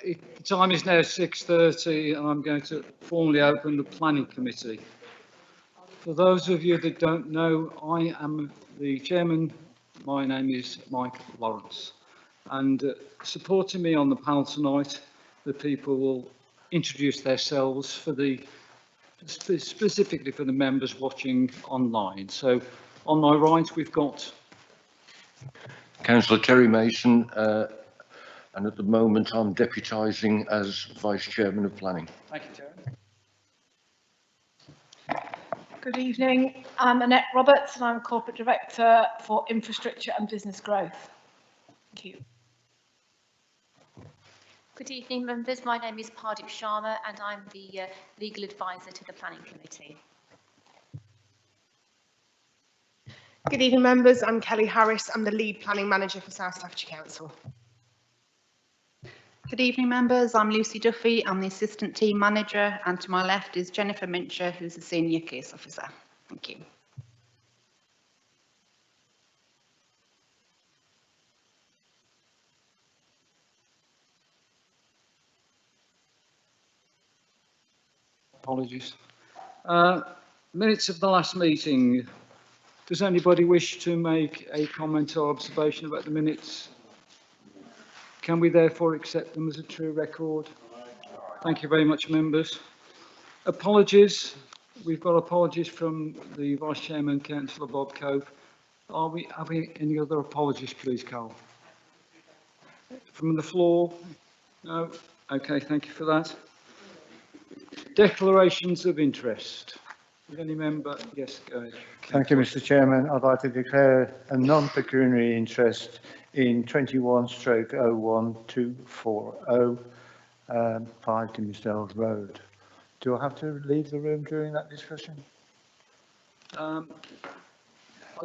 The time is now 6:30 and I'm going to formally open the Planning Committee. For those of you that don't know, I am the chairman. My name is Mike Lawrence, and supporting me on the panel tonight, the people will introduce themselves specifically for the members watching online. So on my right we've got Councillor Terry Mason, and at the moment I'm deputising as Vice Chairman of Planning. Thank you, Terry. Good evening, I'm Annette Roberts and I'm Corporate Director for Infrastructure and Business Growth. Thank you. Good evening, members. My name is Pardip Sharma and I'm the Legal Advisor to the Planning Committee. Good evening, members. I'm Kelly Harris. I'm the Lead Planning Manager for South Staffordshire Council. Good evening, members. I'm Lucy Duffy. I'm the Assistant Team Manager, and to my left is Jennifer Mincher, who's the Senior Case Officer. Thank you. Apologies. Minutes of the last meeting. Does anybody wish to make a comment or observation about the minutes? Can we therefore accept them as a true record? Thank you very much, members. Apologies. We've got apologies from the Vice Chairman, Councillor Bob Cope. Have we any other apologies, please, Carl? From the floor? No? Okay, thank you for that. Declarations of interest. Would any member? Yes, go ahead. Thank you, Mr. Chairman. I'd like to declare a non-pecuniary interest in 21/01240 5 Dimsdale Road. Do I have to leave the room during that discussion? I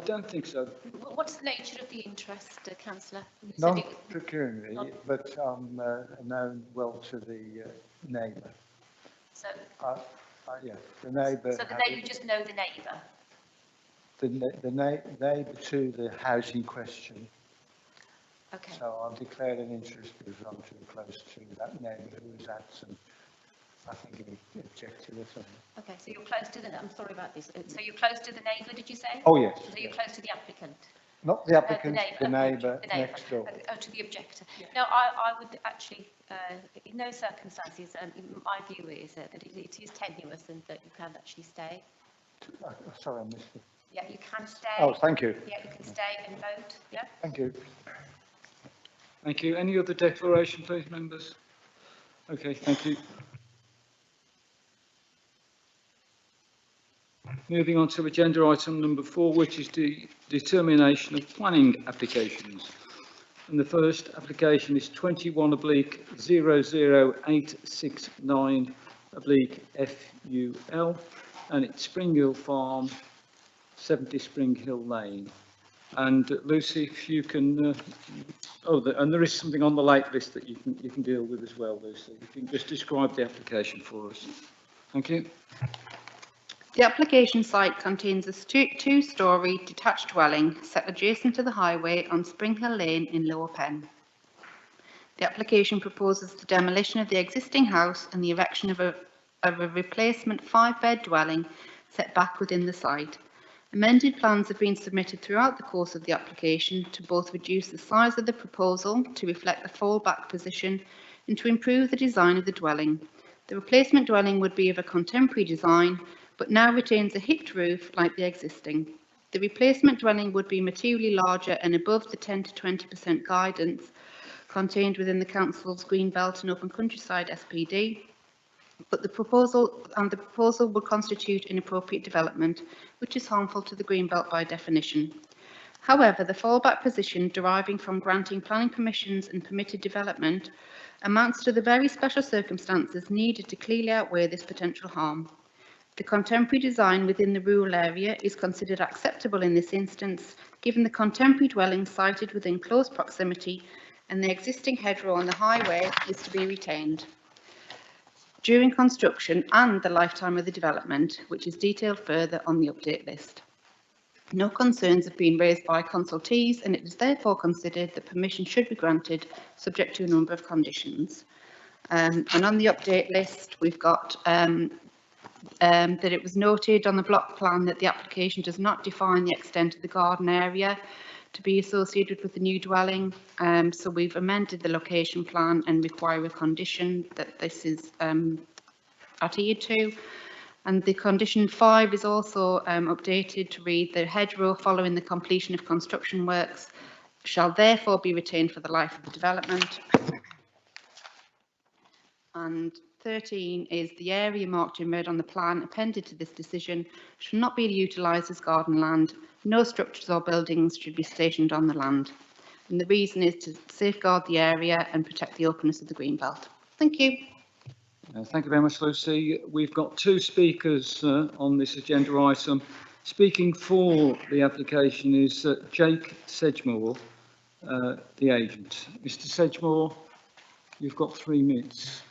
don't think so. What's the nature of the interest, Councillor? Non-pecuniary, but I'm known well to the neighbour. So, yeah, the neighbour. so you just know the neighbour? The neighbour to the house in question. Okay. So I've declared an interest because I'm too close to that neighbour who was at some, I think he objected or something. Okay, so you're close to the, I'm sorry about this, so you're close to the neighbour, did you say? Oh, yes. So you're close to the applicant? Not the applicant, the neighbour next door. Oh, to the objector. No, I would actually, in no circumstances, my view is that it is tenuous and that you can actually stay. Sorry, I missed it. Yeah, you can stay. Oh, thank you. Yeah, you can stay and vote. Yeah. Thank you. Thank you. Any other declaration, please, members? Okay, thank you. Moving on to agenda item number 4, which is the determination of planning applications. And the first application is 21/00869/FUL, and it's Spring Hill Farm, 70 Spring Hill Lane. And Lucy, if you can, and there is something on the late list that you can deal with as well, Lucy. If you can just describe the application for us. Thank you. The application site contains a two-storey detached dwelling set adjacent to the highway on Spring Hill Lane in Lower Penn. The application proposes the demolition of the existing house and the erection of a replacement 5-bed dwelling set back within the site. Amended plans have been submitted throughout the course of the application to both reduce the size of the proposal to reflect the fallback position and to improve the design of the dwelling. The replacement dwelling would be of a contemporary design, but now retains a hipped roof like the existing. The replacement dwelling would be materially larger and above the 10 to 20% guidance contained within the Council's Green Belt and Open Countryside SPD, but the proposal would constitute inappropriate development, which is harmful to the Green Belt by definition. However, the fallback position deriving from granting planning permissions and permitted development amounts to the very special circumstances needed to clearly outweigh this potential harm. The contemporary design within the rural area is considered acceptable in this instance, given the contemporary dwelling sited within close proximity and the existing hedgerow on the highway is to be retained during construction and the lifetime of the development, which is detailed further on the update list. No concerns have been raised by consultees, and it is therefore considered that permission should be granted, subject to a number of conditions. And on the update list, we've got that it was noted on the block plan that the application does not define the extent of the garden area to be associated with the new dwelling. So we've amended the location plan and require a condition that this is adhered to. And the condition 5 is also updated to read: the hedgerow following the completion of construction works shall therefore be retained for the life of the development. And 13 is: the area marked in red on the plan appended to this decision should not be utilised as garden land. No structures or buildings should be stationed on the land. And the reason is to safeguard the area and protect the openness of the green belt. Thank you. Thank you very much, Lucy. We've got 2 speakers on this agenda item. Speaking for the application is Jake Sedgemore, the agent. Mr. Sedgemore, you've got 3 minutes.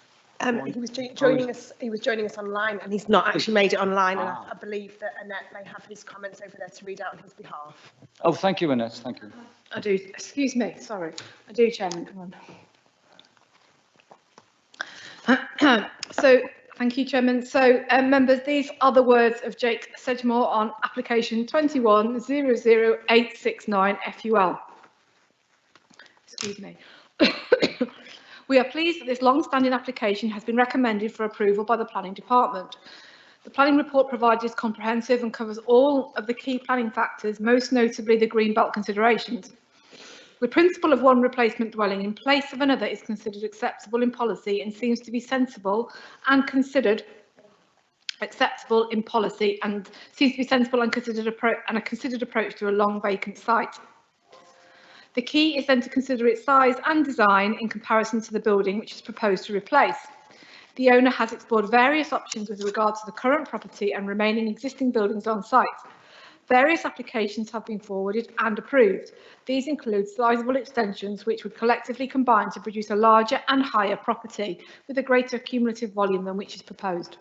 He was joining us. He was joining us online, and he's not actually made it online. And I believe that Annette may have his comments over there to read out on his behalf. Oh, thank you, Annette. Thank you. I do, excuse me, sorry. I do, Chairman, come on. So, thank you, Chairman. So, members, these are the words of Jake Sedgemore on application 2100869 FUL. Excuse me. We are pleased that this long-standing application has been recommended for approval by the Planning Department. The planning report provided is comprehensive and covers all of the key planning factors, most notably the greenbelt considerations. The principle of one replacement dwelling in place of another is considered acceptable in policy and seems to be sensible and considered acceptable in policy and seems to be sensible and considered a considered approach to a long vacant site. The key is then to consider its size and design in comparison to the building which is proposed to replace. The owner has explored various options with regard to the current property and remaining existing buildings on site. Various applications have been forwarded and approved. These include sizable extensions which would collectively combine to produce a larger and higher property with a greater cumulative volume than which is proposed.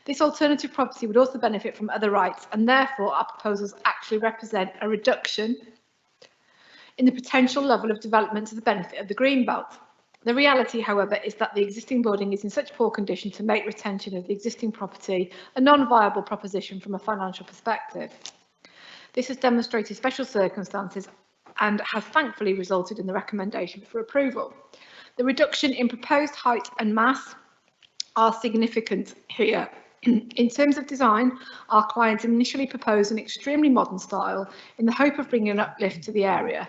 This alternative property would also benefit from other rights, and therefore our proposals actually represent a reduction in the potential level of development to the benefit of the greenbelt. The reality, however, is that the existing building is in such poor condition to make retention of the existing property a non-viable proposition from a financial perspective. This has demonstrated special circumstances and has thankfully resulted in the recommendation for approval. The reduction in proposed height and mass are significant here. In terms of design, our client initially proposed an extremely modern style in the hope of bringing an uplift to the area.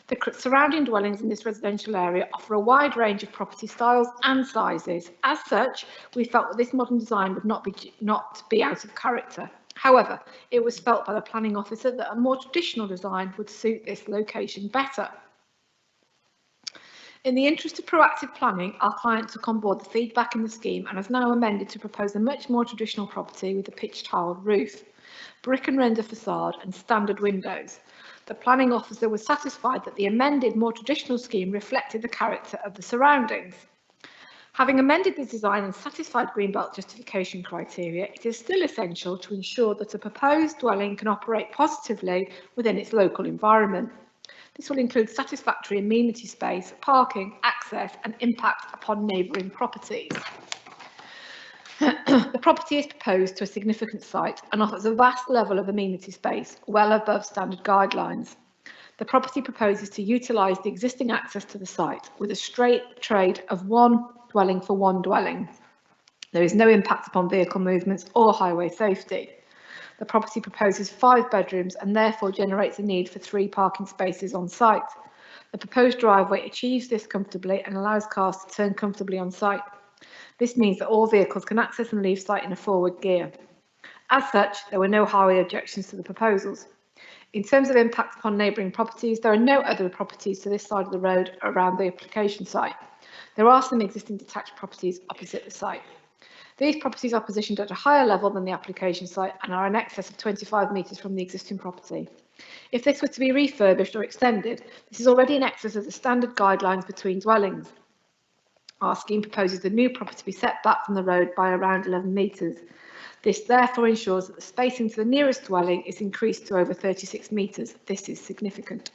The surrounding dwellings in this residential area offer a wide range of property styles and sizes. As such, we felt that this modern design would not be out of character. However, it was felt by the planning officer that a more traditional design would suit this location better. In the interest of proactive planning, our client took on board the feedback in the scheme and has now amended to propose a much more traditional property with a pitch tiled roof, brick and render facade and standard windows. The planning officer was satisfied that the amended, more traditional scheme reflected the character of the surroundings. Having amended the design and satisfied greenbelt justification criteria, it is still essential to ensure that a proposed dwelling can operate positively within its local environment. This will include satisfactory amenity space, parking, access and impact upon neighbouring properties. The property is proposed to a significant site and offers a vast level of amenity space, well above standard guidelines. The property proposes to utilise the existing access to the site with a straight trade of one dwelling for one dwelling. There is no impact upon vehicle movements or highway safety. The property proposes 5 bedrooms and therefore generates a need for 3 parking spaces on site. The proposed driveway achieves this comfortably and allows cars to turn comfortably on site. This means that all vehicles can access and leave site in a forward gear. As such, there were no highway objections to the proposals. In terms of impact upon neighbouring properties, there are no other properties to this side of the road around the application site. There are some existing detached properties opposite the site. These properties are positioned at a higher level than the application site and are in excess of 25 metres from the existing property. If this were to be refurbished or extended, this is already in excess of the standard guidelines between dwellings. Our scheme proposes the new property to be set back from the road by around 11 metres. This therefore ensures that the spacing to the nearest dwelling is increased to over 36 metres. This is significant.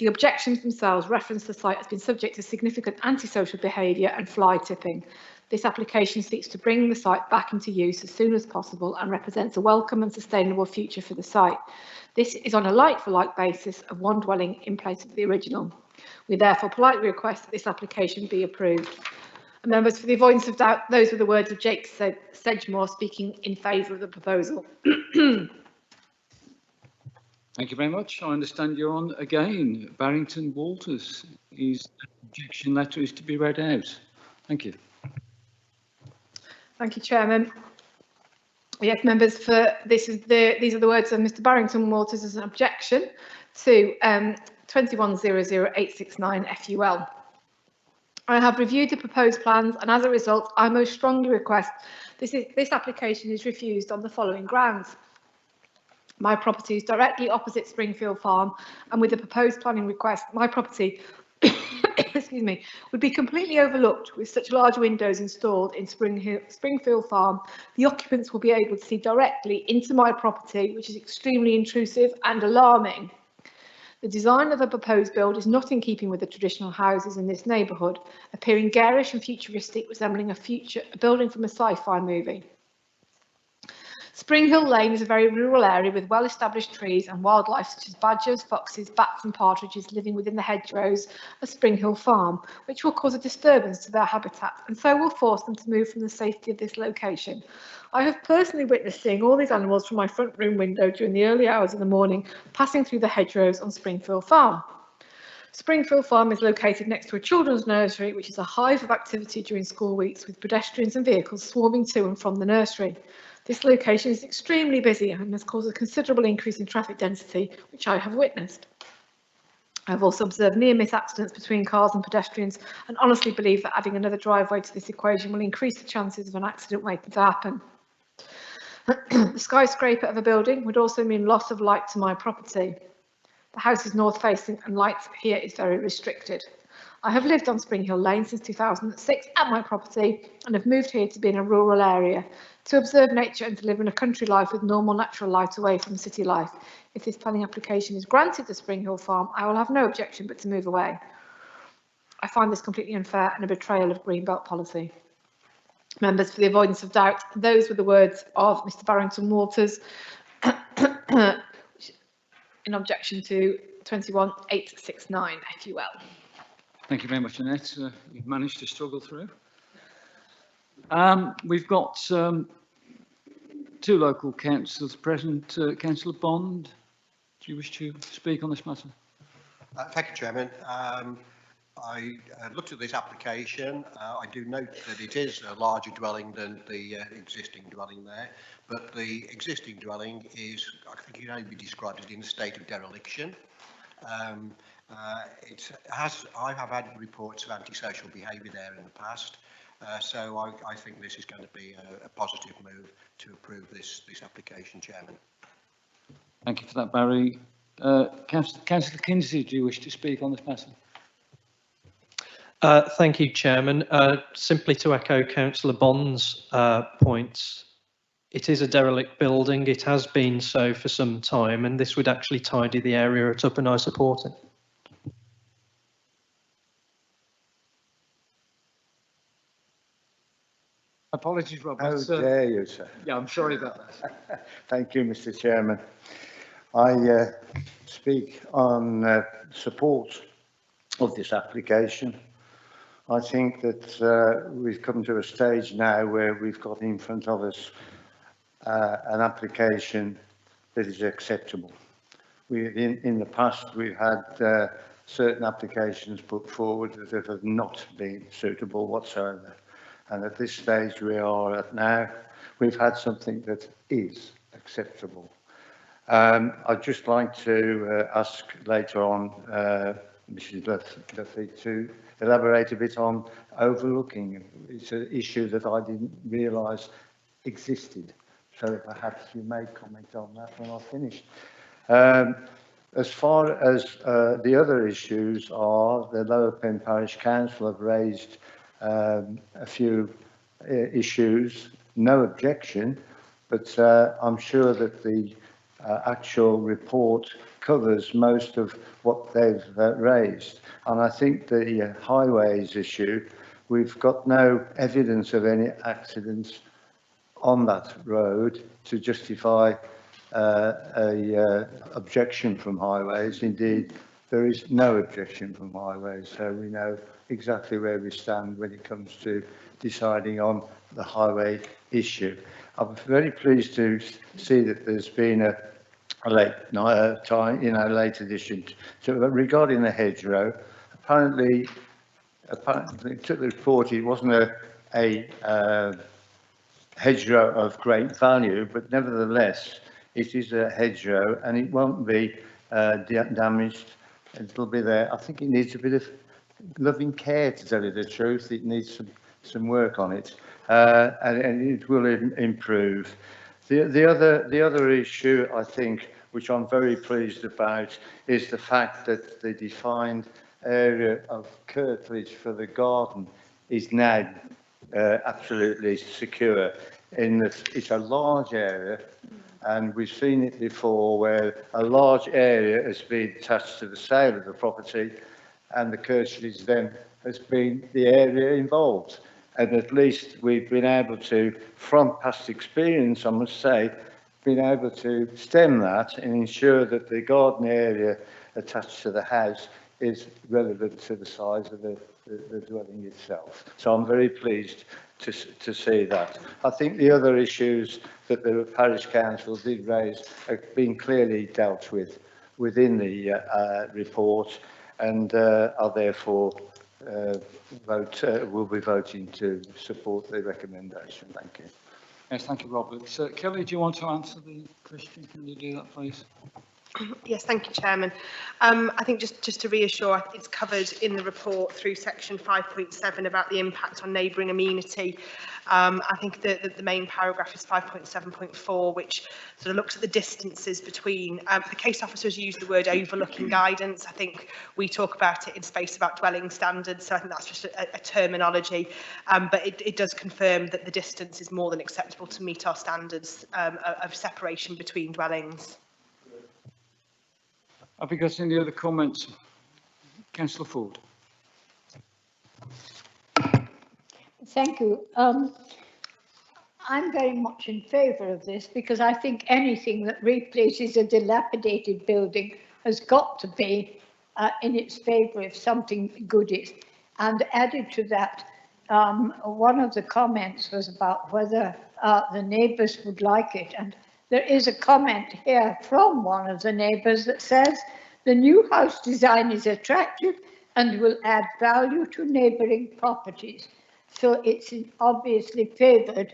The objections themselves reference the site has been subject to significant antisocial behaviour and fly tipping. This application seeks to bring the site back into use as soon as possible and represents a welcome and sustainable future for the site. This is on a like-for-like basis of one dwelling in place of the original. We therefore politely request that this application be approved. And members, for the avoidance of doubt, those were the words of Jake Sedgemore speaking in favour of the proposal. Thank you very much. I understand you're on again. Barrington Walters, is the objection letter is to be read out. Thank you. Thank you, Chairman. Yes, members, these are the words of Mr. Barrington Walters as an objection to 2100-869 FUL. I have reviewed the proposed plans, and as a result, I most strongly request this application is refused on the following grounds. My property is directly opposite Springfield Farm, and with the proposed planning request, my property excuse me, would be completely overlooked with such large windows installed in Springfield Farm. The occupants will be able to see directly into my property, which is extremely intrusive and alarming. The design of the proposed build is not in keeping with the traditional houses in this neighbourhood, appearing garish and futuristic, resembling a building from a sci-fi movie. Spring Hill Lane is a very rural area with well-established trees and wildlife such as badgers, foxes, bats and partridges living within the hedgerows of Spring Hill Farm, which will cause a disturbance to their habitat and so will force them to move from the safety of this location. I have personally witnessed seeing all these animals from my front room window during the early hours of the morning, passing through the hedgerows on Springfield Farm. Springfield Farm is located next to a children's nursery, which is a hive of activity during school weeks, with pedestrians and vehicles swarming to and from the nursery. This location is extremely busy and has caused a considerable increase in traffic density, which I have witnessed. I have also observed near-miss accidents between cars and pedestrians, and honestly believe that adding another driveway to this equation will increase the chances of an accident waiting to happen. The skyscraper of a building would also mean loss of light to my property. The house is north-facing and light here is very restricted. I have lived on Spring Hill Lane since 2006 at my property and have moved here to be in a rural area, to observe nature and to live in a country life with normal natural light away from city life. If this planning application is granted to Spring Hill Farm, I will have no objection but to move away. I find this completely unfair and a betrayal of Greenbelt policy. Members, for the avoidance of doubt, those were the words of Mr. Barrington Walters in objection to 21-869 FUL. Thank you very much, Annette. You've managed to struggle through. We've got two local councillors present. Councillor Bond, do you wish to speak on this matter? Thank you, Chairman. I looked at this application. I do note that it is a larger dwelling than the existing dwelling there, but the existing dwelling is, I think it can only be described as in a state of dereliction. I have had reports of antisocial behaviour there in the past, so I think this is going to be a positive move to approve this application, Chairman. Thank you for that, Barry. Councillor Kinsey, do you wish to speak on this matter? Thank you, Chairman. Simply to echo Councillor Bond's points, it is a derelict building. It has been so for some time, and this would actually tidy the area up, and I support it. Apologies, Rob. How dare you, sir? Yeah, I'm sorry about that. Thank you, Mr. Chairman. I speak on support of this application. I think that we've come to a stage now where we've got in front of us an application that is acceptable. In the past, we've had certain applications put forward that have not been suitable whatsoever. And at this stage we are at now, we've had something that is acceptable. I'd just like to ask later on Mrs. Duffy to elaborate a bit on overlooking. It's an issue that I didn't realise existed. So perhaps you may comment on that when I've finished. As far as the other issues are, the Lower Penn Parish Council have raised a few issues, no objection, but I'm sure that the actual report covers most of what they've raised. And I think the highways issue, we've got no evidence of any accidents on that road to justify a objection from highways. Indeed, there is no objection from highways, so we know exactly where we stand when it comes to deciding on the highway issue. I'm very pleased to see that there's been a late addition to regarding the hedgerow. Apparently it took the report, it wasn't a hedgerow of great value, but nevertheless it is a hedgerow and it won't be damaged. It'll be there. I think it needs a bit of loving care, to tell you the truth. It needs some work on it, and it will improve. The other issue, I think, which I'm very pleased about, is the fact that the defined area of curtilage for the garden is now absolutely secure. In that it's a large area, and we've seen it before where a large area has been attached to the sale of the property, and the curtilage then has been the area involved. And at least we've been able to, from past experience, I must say, been able to stem that and ensure that the garden area attached to the house is relevant to the size of the dwelling itself. So I'm very pleased to see that. I think the other issues that the parish council did raise have been clearly dealt with within the report, and are therefore will be voting to support the recommendation. Thank you. Yes, thank you, Robert. Kelly, do you want to answer the question? Can you do that, please? Yes, thank you, Chairman. I think just to reassure, it's covered in the report through section 5.7 about the impact on neighbouring amenity. I think that the main paragraph is 5.7.4, which sort of looks at the distances between, the case officers use the word overlooking guidance. I think we talk about it in space about dwelling standards, so I think that's just a terminology, but it does confirm that the distance is more than acceptable to meet our standards of separation between dwellings. Have you got any other comments? Councillor Ford. Thank you. I'm very much in favour of this because I think anything that replaces a dilapidated building has got to be in its favour if something good is. And added to that, one of the comments was about whether the neighbours would like it. And there is a comment here from one of the neighbours that says the new house design is attractive and will add value to neighbouring properties. So it's obviously favoured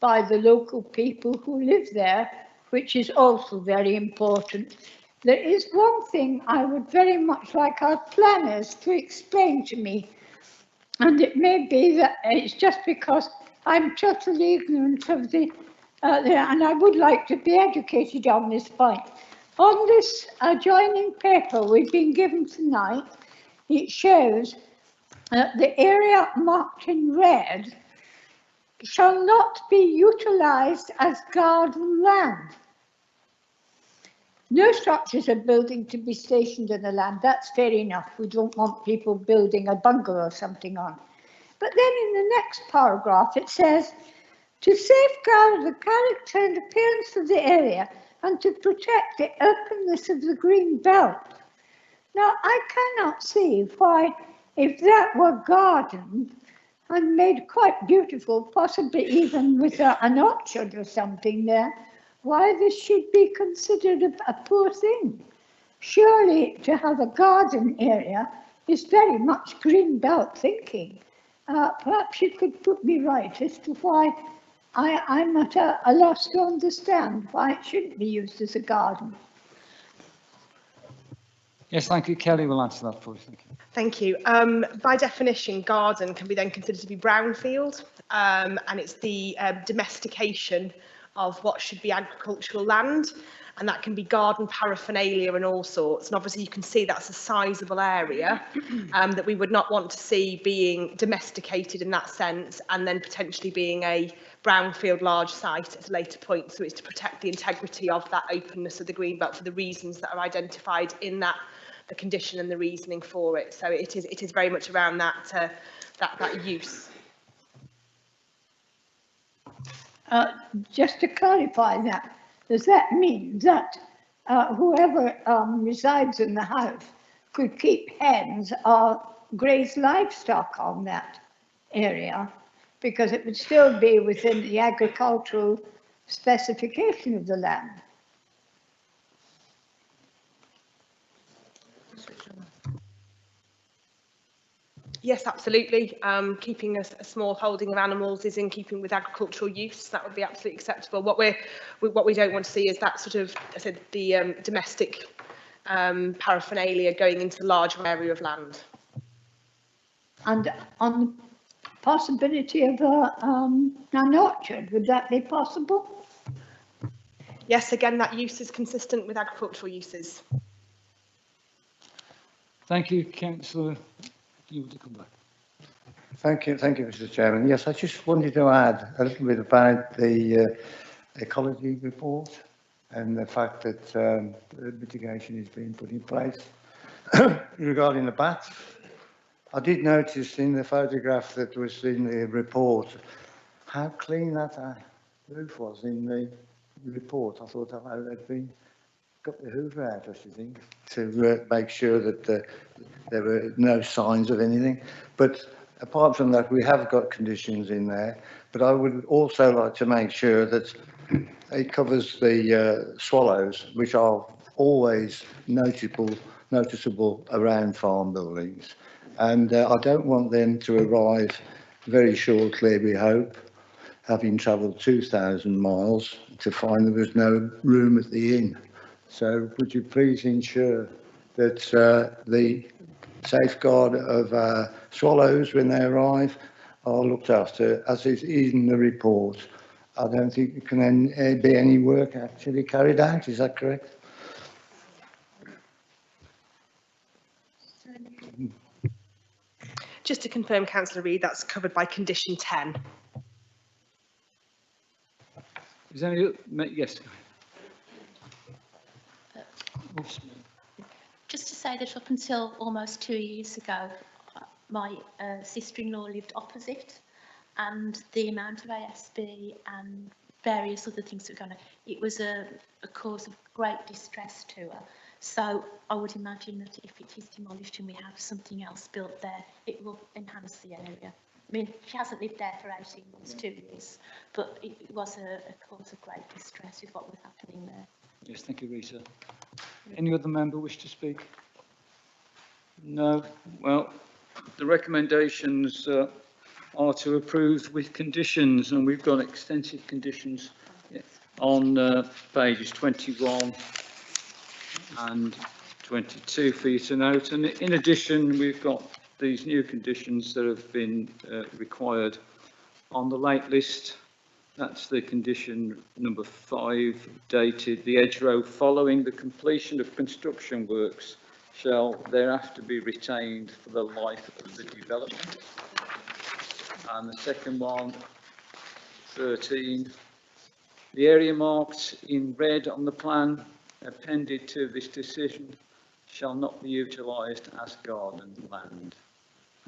by the local people who live there, which is also very important. There is one thing I would very much like our planners to explain to me, and it may be that it's just because I'm totally ignorant of and I would like to be educated on this point. On this adjoining paper we've been given tonight, it shows that the area marked in red shall not be utilised as garden land. No structures or building to be stationed in the land. That's fair enough. We don't want people building a bungalow or something on. But then in the next paragraph it says, to safeguard the character and appearance of the area and to protect the openness of the green belt. Now, I cannot see why, if that were garden and made quite beautiful, possibly even with an orchard or something there, why this should be considered a poor thing. Surely to have a garden area is very much green belt thinking. Perhaps you could put me right as to why I'm at a loss to understand why it shouldn't be used as a garden. Yes, thank you. Kelly will answer that for you. Thank you. Thank you. By definition, garden can be then considered to be brownfield, and it's the domestication of what should be agricultural land, and that can be garden paraphernalia and all sorts. And obviously you can see that's a sizable area that we would not want to see being domesticated in that sense, and then potentially being a brownfield large site at a later point. So it's to protect the integrity of that openness of the green belt for the reasons that are identified in that, the condition and the reasoning for it. So it is very much around that that use. Just to clarify that, does that mean that whoever resides in the house could keep hens or graze livestock on that area? Because it would still be within the agricultural specification of the land. Yes, absolutely. Keeping a small holding of animals is in keeping with agricultural use. That would be absolutely acceptable. What we don't want to see is that sort of, I said, the domestic paraphernalia going into a larger area of land. And on the possibility of an orchard, would that be possible? Yes, again, that use is consistent with agricultural uses. Thank you, councillor. You want to come back? Thank you, Mr. Chairman. Yes, I just wanted to add a little bit about the ecology report and the fact that mitigation is being put in place. Regarding the bats, I did notice in the photograph that was in the report how clean that roof was in the report. I thought they'd been got the hoover out, I should think, to make sure that there were no signs of anything. But apart from that, we have got conditions in there. But I would also like to make sure that it covers the swallows, which are always noticeable around farm buildings. And I don't want them to arrive very shortly, we hope, having travelled 2,000 miles to find there was no room at the inn. So would you please ensure that the safeguard of swallows when they arrive are looked after, as is in the report? I don't think there can be any work actually carried out, is that correct? Just to confirm, Councillor Reid, that's covered by condition 10. Is there any? Yes. Just to say that up until almost 2 years ago, my sister-in-law lived opposite, and the amount of ASB and various other things that were going on, it was a cause of great distress to her. So I would imagine that if it is demolished and we have something else built there, it will enhance the area. I mean, she hasn't lived there for 18 months, 2 years, but it was a cause of great distress with what was happening there. Yes, thank you, Rita. Any other member wish to speak? No. Well, the recommendations are to approve with conditions, and we've got extensive conditions on pages 21 and 22 for you to note. And in addition, we've got these new conditions that have been required on the late list. That's the condition number 5, dated the edge row following the completion of construction works shall thereafter be retained for the life of the development. And the second one, 13, the area marked in red on the plan appended to this decision shall not be utilised as garden land.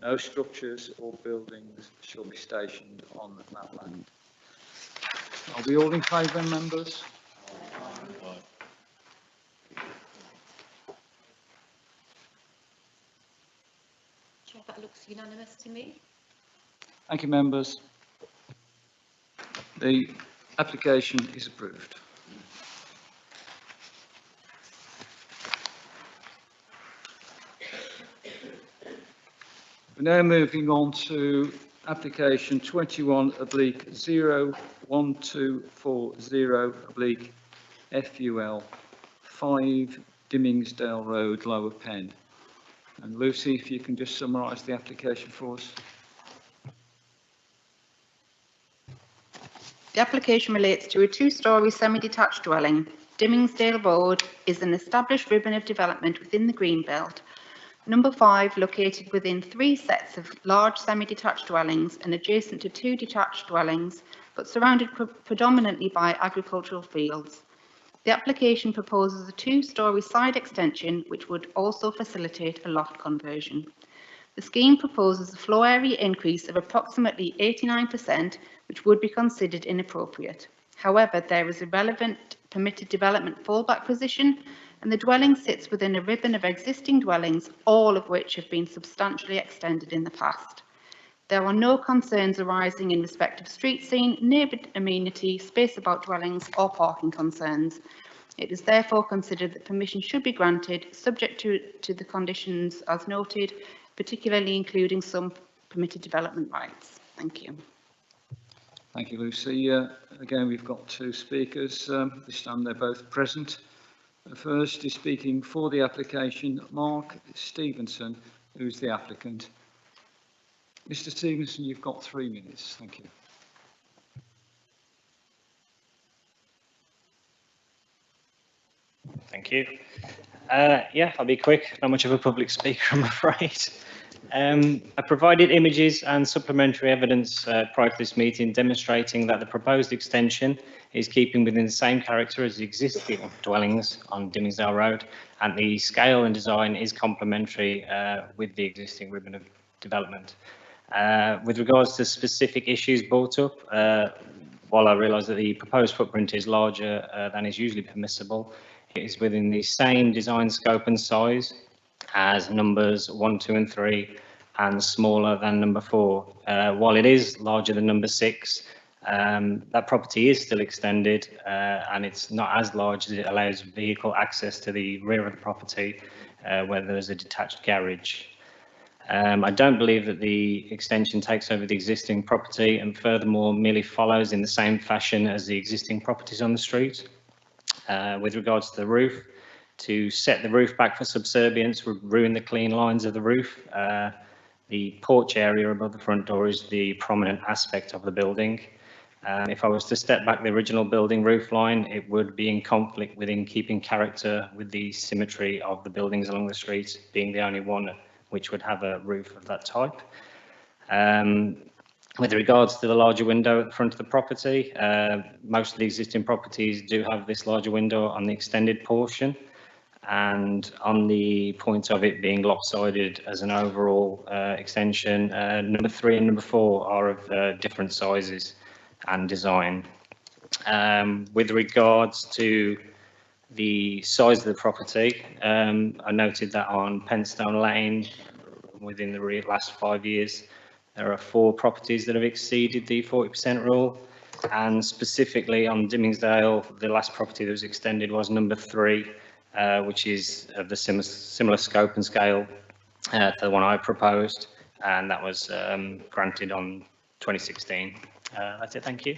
No structures or buildings shall be stationed on that land. Are we all in favour, members? Chair, that looks unanimous to me. Thank you, members. The application is approved. We're now moving on to application 21/01240/FUL 5 Dimmingsdale Road, Lower Penn. And Lucy, if you can just summarise the application for us. The application relates to a two-storey semi-detached dwelling. Dimmingsdale Road is an established ribbon of development within the Greenbelt. Number 5, located within 3 sets of large semi-detached dwellings and adjacent to 2 detached dwellings, but surrounded predominantly by agricultural fields. The application proposes a 2-storey side extension which would also facilitate a loft conversion. The scheme proposes a floor area increase of approximately 89%, which would be considered inappropriate. However, there is a relevant permitted development fallback position, and the dwelling sits within a ribbon of existing dwellings, all of which have been substantially extended in the past. There are no concerns arising in respect of street scene, neighbour amenity, space about dwellings, or parking concerns. It is therefore considered that permission should be granted, subject to the conditions as noted, particularly including some permitted development rights. Thank you. Thank you, Lucy. Again, we've got 2 speakers. This time they're both present. The first is speaking for the application, Mark Stevenson, who's the applicant. Mr. Stevenson, you've got 3 minutes. Thank you. Thank you. Yeah, I'll be quick. Not much of a public speaker, I'm afraid. I provided images and supplementary evidence prior to this meeting demonstrating that the proposed extension is keeping within the same character as the existing dwellings on Dimmingsdale Road, and the scale and design is complementary with the existing ribbon of development. With regards to specific issues brought up, while I realise that the proposed footprint is larger than is usually permissible, it is within the same design scope and size as numbers 1, 2 and 3 and smaller than number 4. While it is larger than number 6, that property is still extended and it's not as large as it allows vehicle access to the rear of the property where there is a detached garage. I don't believe that the extension takes over the existing property and furthermore merely follows in the same fashion as the existing properties on the street. With regards to the roof, to set the roof back for subservience would ruin the clean lines of the roof. The porch area above the front door is the prominent aspect of the building. If I was to step back the original building roof line, it would be in conflict within keeping character with the symmetry of the buildings along the street, being the only one which would have a roof of that type. With regards to the larger window at the front of the property, most of the existing properties do have this larger window on the extended portion, and on the point of it being lopsided as an overall extension, number 3 and number 4 are of different sizes and design. With regards to the size of the property, I noted that on Penstone Lane, within the last 5 years, there are 4 properties that have exceeded the 40% rule, and specifically on Dimmingsdale, the last property that was extended was number 3, which is of the similar scope and scale to the one I proposed, and that was granted on 2016. That's it, thank you.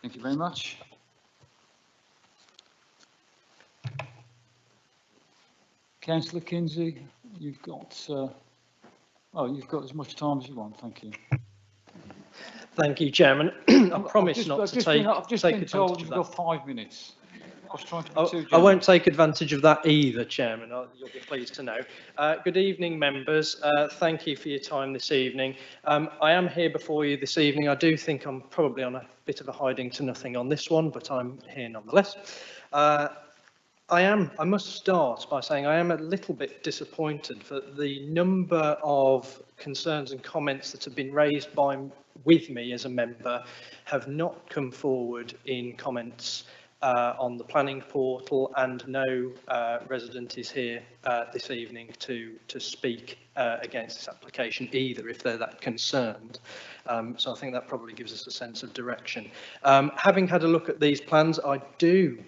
Thank you very much. Councillor Kinsey, you've got you've got as much time as you want. Thank you. Thank you, Chairman. I promise not to take. I've just been told you've got 5 minutes. I was trying to be too generous. I won't take advantage of that either, Chairman. You'll be pleased to know. Good evening, members. Thank you for your time this evening. I am here before you this evening. I do think I'm probably on a bit of a hiding to nothing on this one, but I'm here nonetheless. I must start by saying I am a little bit disappointed that the number of concerns and comments that have been raised with me as a member have not come forward in comments on the planning portal, and no resident is here this evening to speak against this application either, if they're that concerned. So I think that probably gives us a sense of direction. Having had a look at these plans, I do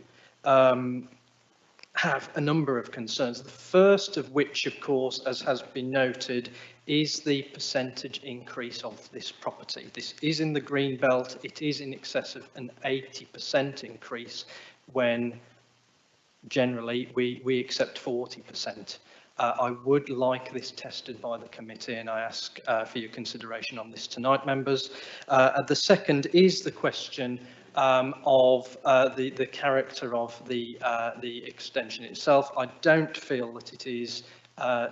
have a number of concerns. The first of which, of course, as has been noted, is the percentage increase of this property. This is in the green belt. It is in excess of an 80% increase when generally we accept 40%. I would like this tested by the committee, and I ask for your consideration on this tonight, members. The second is the question of the character of the extension itself. I don't feel that it is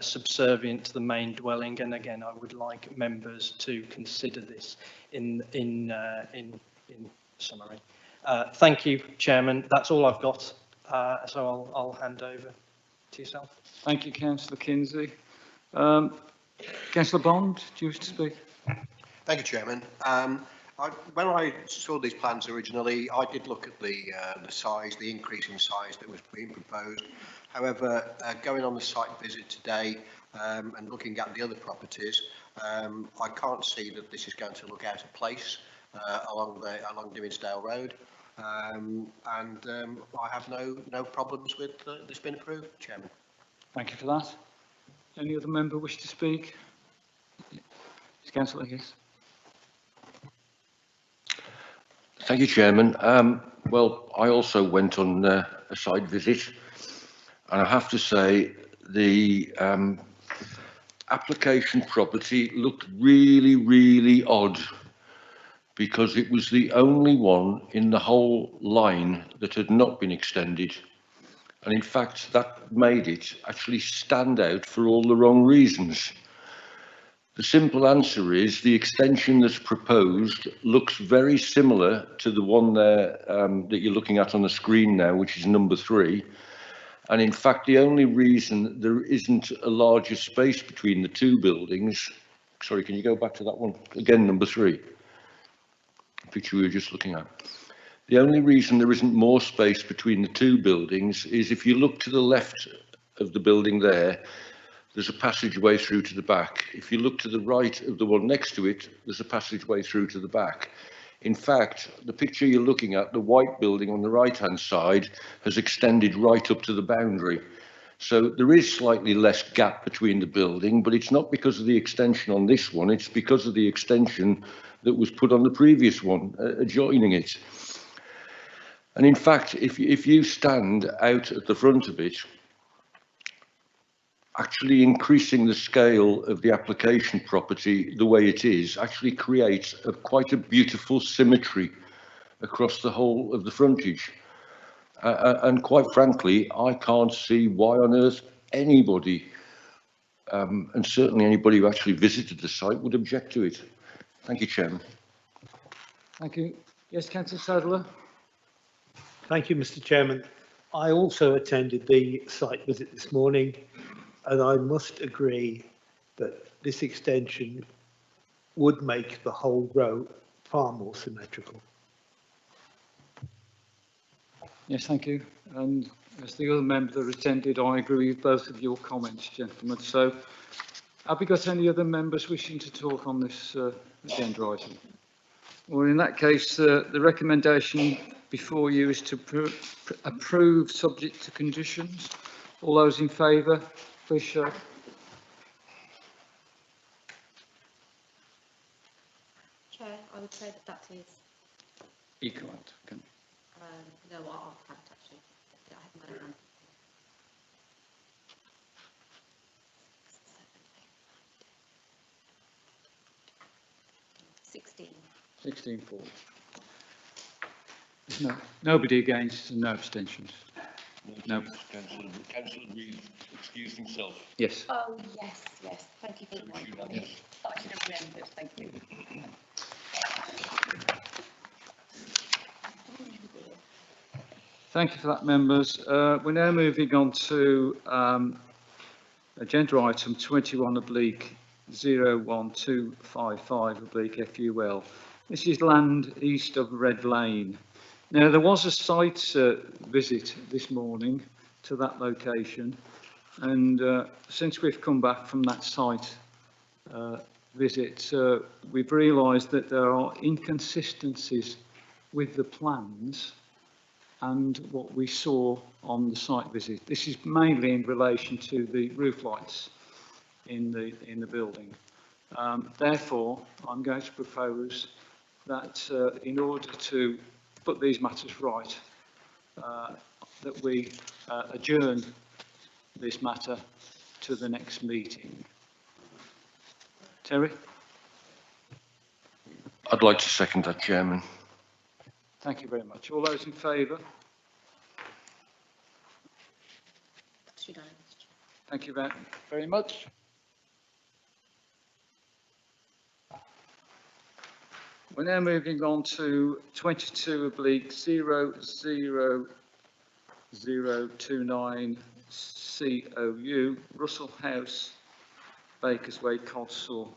subservient to the main dwelling, and again, I would like members to consider this in summary. Thank you, Chairman. That's all I've got. So I'll hand over to yourself. Thank you, Councillor Kinsey. Councillor Bond, do you wish to speak? Thank you, Chairman. When I saw these plans originally, I did look at the size, the increase in size that was being proposed. However, going on the site visit today and looking at the other properties, I can't see that this is going to look out of place along Dimmesdale Road. I have no problems with this being approved, Chairman. Thank you for that. Any other member wish to speak? Councillor Higgins. Thank you, Chairman. Well, I also went on a site visit, and I have to say the application property looked really, really odd, because it was the only one in the whole line that had not been extended. And in fact, that made it actually stand out for all the wrong reasons. The simple answer is the extension that's proposed looks very similar to the one there that you're looking at on the screen now, which is number 3. And in fact, the only reason there isn't a larger space between the two buildings, sorry, can you go back to that one again, number 3? The picture we were just looking at. The only reason there isn't more space between the two buildings is if you look to the left of the building there, there's a passageway through to the back. If you look to the right of the one next to it, there's a passageway through to the back. In fact, the picture you're looking at, the white building on the right-hand side, has extended right up to the boundary. So there is slightly less gap between the building, but it's not because of the extension on this one, it's because of the extension that was put on the previous one, adjoining it. And in fact, if you stand out at the front of it, actually increasing the scale of the application property the way it is actually creates quite a beautiful symmetry across the whole of the frontage. And quite frankly, I can't see why on earth anybody, and certainly anybody who actually visited the site, would object to it. Thank you, Chairman. Thank you. Yes, Councillor Sadler. Thank you, Mr. Chairman. I also attended the site visit this morning, and I must agree that this extension would make the whole row far more symmetrical. Yes, thank you. And as the other member that attended, I agree with both of your comments, gentlemen. So, have we got any other members wishing to talk on this agenda item? Well, in that case, the recommendation before you is to approve subject to conditions. All those in favour, please show. Chair, I would say that is. You can't. Can No, I can't actually. I haven't got a hand. 16. 16 for. No, nobody against and no abstentions. No. Councillor Reid excused himself. Yes. Oh, yes, yes. Thank you for reminding me. I should have remembered. Thank you. Thank you for that, members. We're now moving on to agenda item 21/01255/FUL. This is land east of Red Lane. Now, there was a site visit this morning to that location, and since we've come back from that site visit, we've realised that there are inconsistencies with the plans and what we saw on the site visit. This is mainly in relation to the roof lights in the building. Therefore, I'm going to propose that in order to put these matters right, that we adjourn this matter to the next meeting. Terry? I'd like to second that, Chairman. Thank you very much. All those in favour? Thank you very much. We're now moving on to 22/000029 COU, Russell House, Bakers Way, Codsall.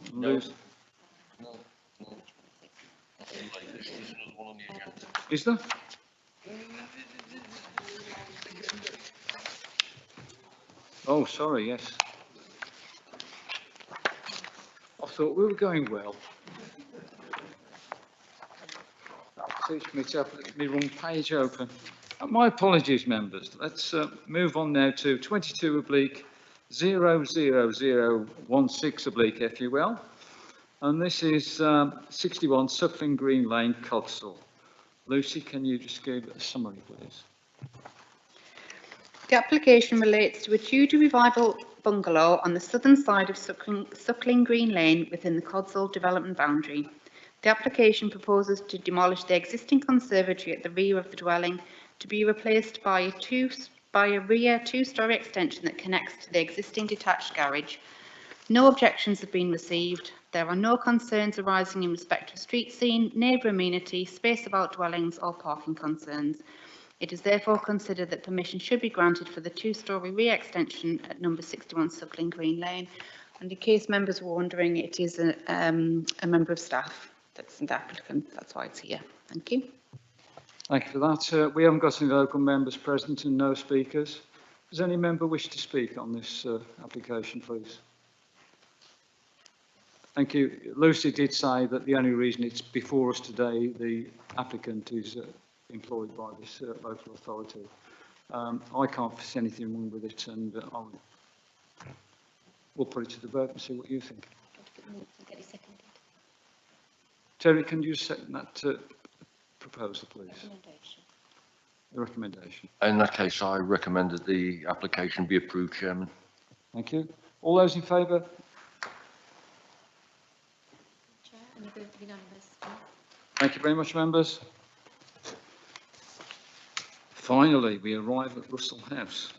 Is there? Oh, sorry, yes. I thought we were going well. Teach me to have the wrong page open. My apologies, members. Let's move on now to 22/000016/FUL. And this is 61 Suckling Green Lane, Codsall. Lucy, can you just give a summary, please? The application relates to a Tudor revival bungalow on the southern side of Suckling Green Lane within the Codsall development boundary. The application proposes to demolish the existing conservatory at the rear of the dwelling to be replaced by a rear two-storey extension that connects to the existing detached garage. No objections have been received. There are no concerns arising in respect of street scene, neighbour amenity, space of outdwellings or parking concerns. It is therefore considered that permission should be granted for the two-storey rear extension at number 61 Suckling Green Lane. And in case members were wondering, it is a member of staff that's the applicant. That's why it's here. Thank you. Thank you for that. We haven't got any local members present and no speakers. Does any member wish to speak on this application, please? Thank you. Lucy did say that the only reason it's before us today, the applicant is employed by this local authority. I can't see anything wrong with it, and we'll put it to the vote and see what you think. Terry, can you second that proposal, please? The recommendation. In that case, I recommend that the application be approved, Chairman. Thank you. All those in favour? Thank you very much, members. Finally, we arrive at Russell House.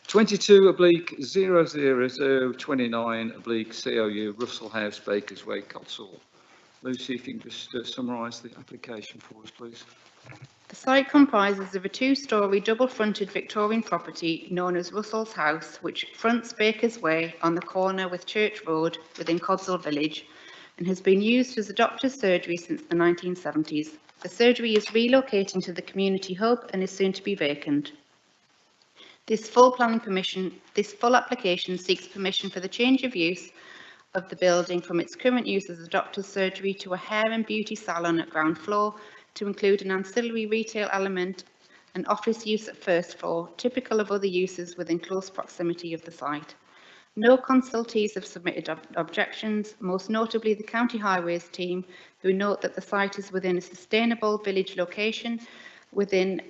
22/000029 Russell House, Bakers Way, Codsall. Lucy, if you can just summarise the application for us, please. The site comprises of a two-storey double-fronted Victorian property known as Russell's House, which fronts Bakers Way on the corner with Church Road within Codsall Village, and has been used as a doctor's surgery since the 1970s. The surgery is relocating to the community hub and is soon to be vacant. This full application seeks permission for the change of use of the building from its current use as a doctor's surgery to a hair and beauty salon at ground floor, to include an ancillary retail element and office use at first floor, typical of other uses within close proximity of the site. No consultees have submitted objections, most notably the County Highways team, who note that the site is within a sustainable village location with a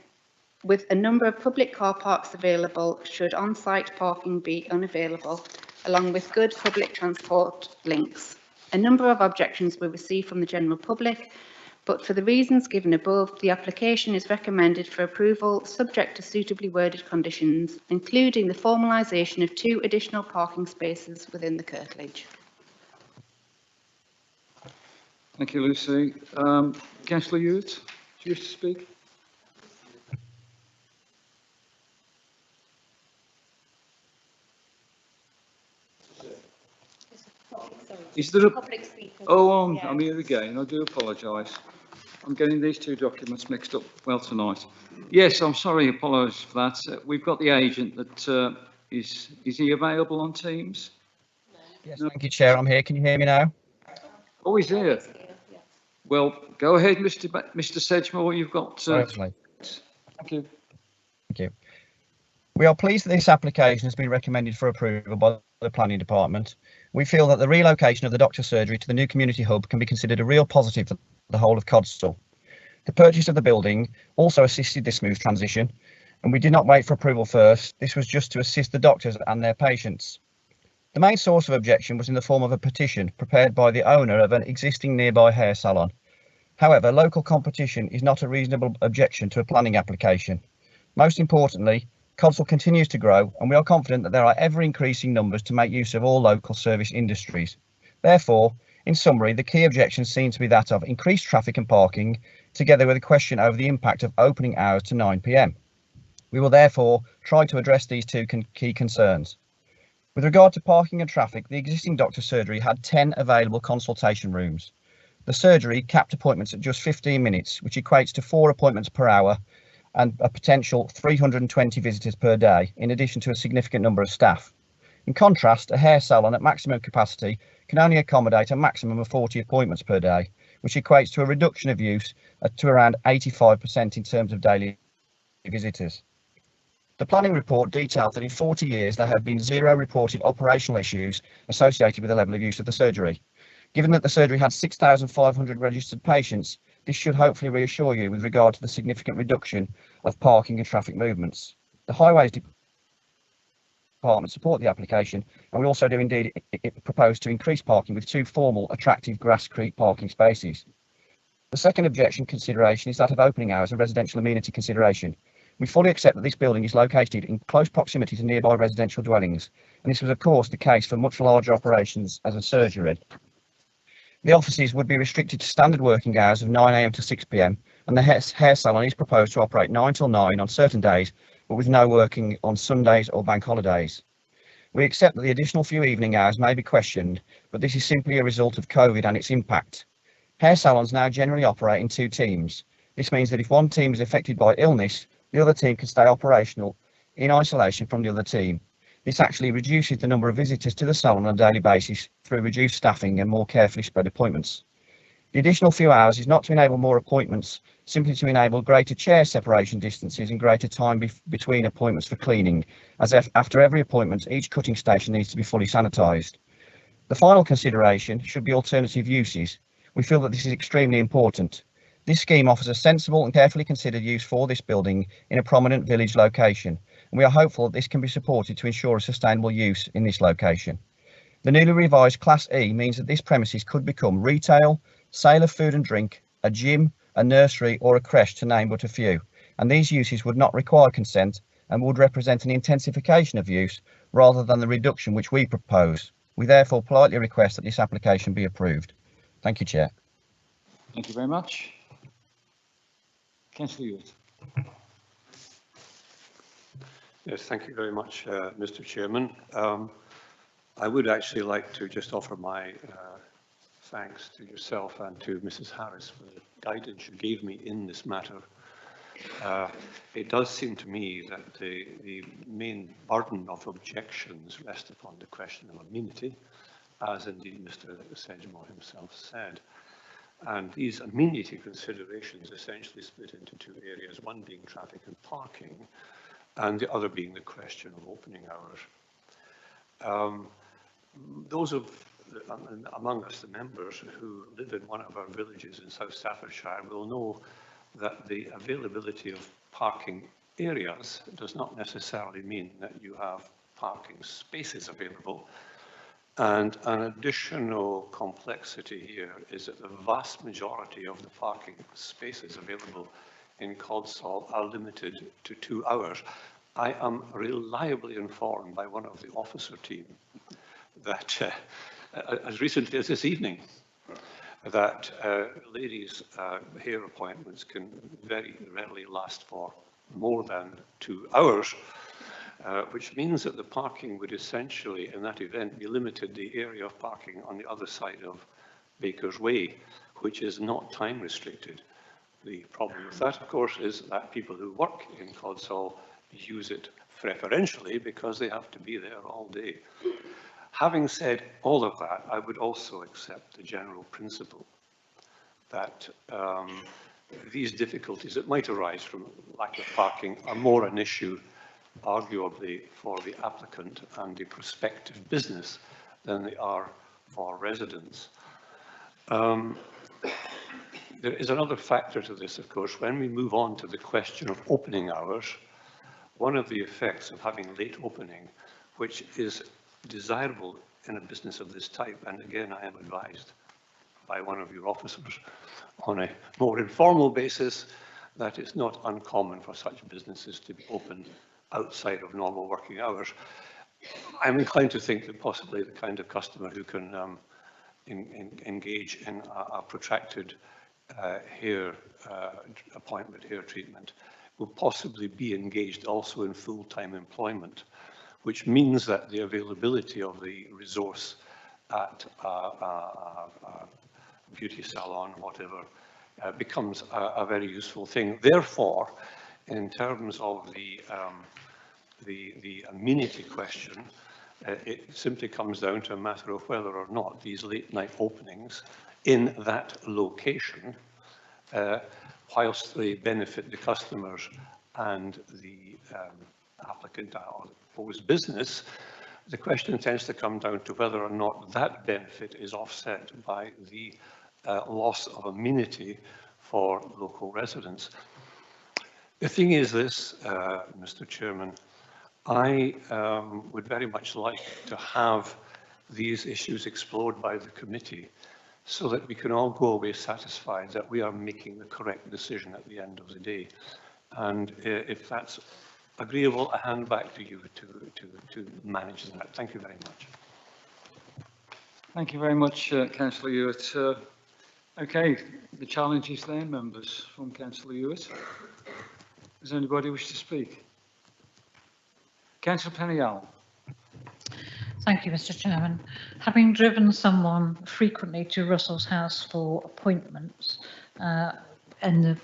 number of public car parks available should on-site parking be unavailable, along with good public transport links. A number of objections were received from the general public, but for the reasons given above, the application is recommended for approval subject to suitably worded conditions, including the formalisation of 2 additional parking spaces within the curtilage. Thank you, Lucy. Councillor Ewart, do you wish to speak? Is there a... Oh, I'm here again. I do apologise. I'm getting these 2 documents mixed up well tonight. Yes, I'm sorry, apologise for that. We've got the agent that is he available on Teams? Yes, no. Thank you, Chair. I'm here. Can you hear me now? Oh, he's here. Well, go ahead, Mr. Sedgemore. You've got... Thank you. Thank you. We are pleased that this application has been recommended for approval by the Planning Department. We feel that the relocation of the doctor's surgery to the new community hub can be considered a real positive for the whole of Codsall. The purchase of the building also assisted this smooth transition, and we did not wait for approval first. This was just to assist the doctors and their patients. The main source of objection was in the form of a petition prepared by the owner of an existing nearby hair salon. However, local competition is not a reasonable objection to a planning application. Most importantly, Codsall continues to grow, and we are confident that there are ever-increasing numbers to make use of all local service industries. Therefore, in summary, the key objections seem to be that of increased traffic and parking, together with a question over the impact of opening hours to 9 p.m. We will therefore try to address these two key concerns. With regard to parking and traffic, the existing doctor's surgery had 10 available consultation rooms. The surgery capped appointments at just 15 minutes, which equates to 4 appointments per hour and a potential 320 visitors per day, in addition to a significant number of staff. In contrast, a hair salon at maximum capacity can only accommodate a maximum of 40 appointments per day, which equates to a reduction of use to around 85% in terms of daily visitors. The planning report detailed that in 40 years there have been 0 reported operational issues associated with the level of use of the surgery. Given that the surgery had 6,500 registered patients, this should hopefully reassure you with regard to the significant reduction of parking and traffic movements. The Highways Department support the application, and we also do indeed propose to increase parking with 2 formal, attractive grass-creek parking spaces. The second objection consideration is that of opening hours and residential amenity consideration. We fully accept that this building is located in close proximity to nearby residential dwellings, and this was of course the case for much larger operations as a surgery. The offices would be restricted to standard working hours of 9 a.m. to 6 p.m, and the hair salon is proposed to operate 9 till 9 on certain days, but with no working on Sundays or bank holidays. We accept that the additional few evening hours may be questioned, but this is simply a result of COVID and its impact. Hair salons now generally operate in 2 teams. This means that if one team is affected by illness, the other team can stay operational in isolation from the other team. This actually reduces the number of visitors to the salon on a daily basis through reduced staffing and more carefully spread appointments. The additional few hours is not to enable more appointments, simply to enable greater chair separation distances and greater time between appointments for cleaning, as if after every appointment each cutting station needs to be fully sanitised. The final consideration should be alternative uses. We feel that this is extremely important. This scheme offers a sensible and carefully considered use for this building in a prominent village location, and we are hopeful that this can be supported to ensure a sustainable use in this location. The newly revised Class E means that this premises could become retail, sale of food and drink, a gym, a nursery or a creche, to name but a few, and these uses would not require consent and would represent an intensification of use rather than the reduction which we propose. We therefore politely request that this application be approved. Thank you, Chair. Thank you very much. Councillor Ewart. Yes, thank you very much, Mr. Chairman. I would actually like to just offer my thanks to yourself and to Mrs. Harris for the guidance you gave me in this matter. It does seem to me that the main burden of objections rest upon the question of amenity, as indeed Mr. Sedgemore himself said. And these amenity considerations essentially split into 2 areas, one being traffic and parking, and the other being the question of opening hours. Those among us, the members who live in one of our villages in South Staffordshire, will know that the availability of parking areas does not necessarily mean that you have parking spaces available. And an additional complexity here is that the vast majority of the parking spaces available in Codsall are limited to 2 hours. I am reliably informed by one of the officer team that as recently as this evening, that ladies' hair appointments can very rarely last for more than 2 hours, which means that the parking would essentially, in that event, be limited the area of parking on the other side of Baker's Way, which is not time restricted. The problem with that, of course, is that people who work in Codsall use it preferentially because they have to be there all day. Having said all of that, I would also accept the general principle that these difficulties that might arise from lack of parking are more an issue, arguably, for the applicant and the prospective business than they are for residents. There is another factor to this, of course. When we move on to the question of opening hours, one of the effects of having late opening, which is desirable in a business of this type. And again, I am advised by one of your officers on a more informal basis that it's not uncommon for such businesses to be opened outside of normal working hours. I'm inclined to think that possibly the kind of customer who can engage in a protracted hair appointment, hair treatment, will possibly be engaged also in full-time employment, which means that the availability of the resource at a beauty salon, whatever, becomes a very useful thing. Therefore, in terms of the amenity question, it simply comes down to a matter of whether or not these late night openings in that location, whilst they benefit the customers and the applicant or the proposed business, the question tends to come down to whether or not that benefit is offset by the loss of amenity for local residents. The thing is this, Mr. Chairman, I would very much like to have these issues explored by the committee so that we can all go away satisfied that we are making the correct decision at the end of the day. And if that's agreeable, I hand back to you to manage that. Thank you very much. Thank you very much, Councillor Hewitt. Okay, the challenge is there, members, from Councillor Hewitt. Does anybody wish to speak? Councillor Pennyall. Thank you, Mr. Chairman. Having driven someone frequently to Russell's House for appointments, and the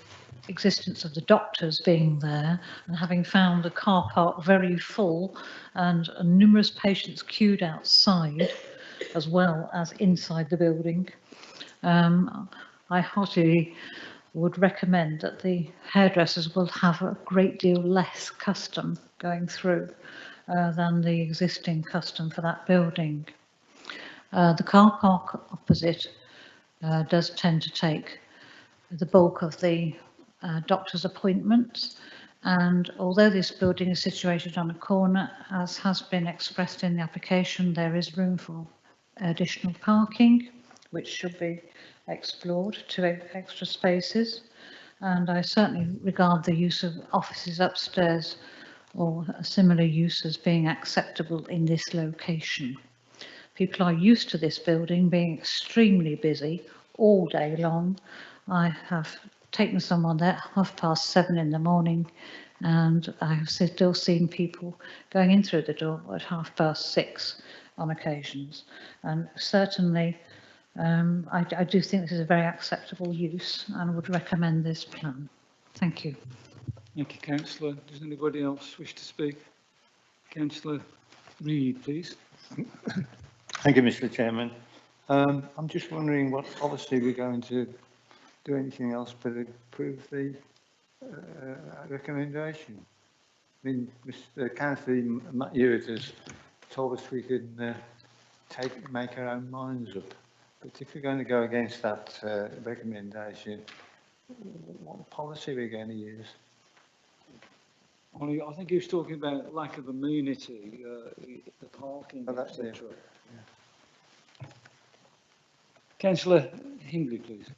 existence of the doctors being there, and having found the car park very full and numerous patients queued outside as well as inside the building, I heartily would recommend that the hairdressers will have a great deal less custom going through than the existing custom for that building. The car park opposite does tend to take the bulk of the doctor's appointments, and although this building is situated on a corner, as has been expressed in the application, there is room for additional parking, which should be explored to extra spaces, and I certainly regard the use of offices upstairs or a similar use as being acceptable in this location. People are used to this building being extremely busy all day long. I have taken someone there at 7:30 in the morning, and I have still seen people going in through the door at 6:30 on occasions. And certainly, I do think this is a very acceptable use and would recommend this plan. Thank you. Thank you, Councillor. Does anybody else wish to speak? Councillor Reid, please. Thank you, Mr. Chairman. I'm just wondering what policy we're going to do anything else but approve the recommendation. I mean, Mr. Councillor Hewitt has told us we can make our own minds up, but if we're going to go against that recommendation, what policy are we going to use? I think he was talking about lack of amenity, the parking, etc. Yeah. Councillor Hingley, please.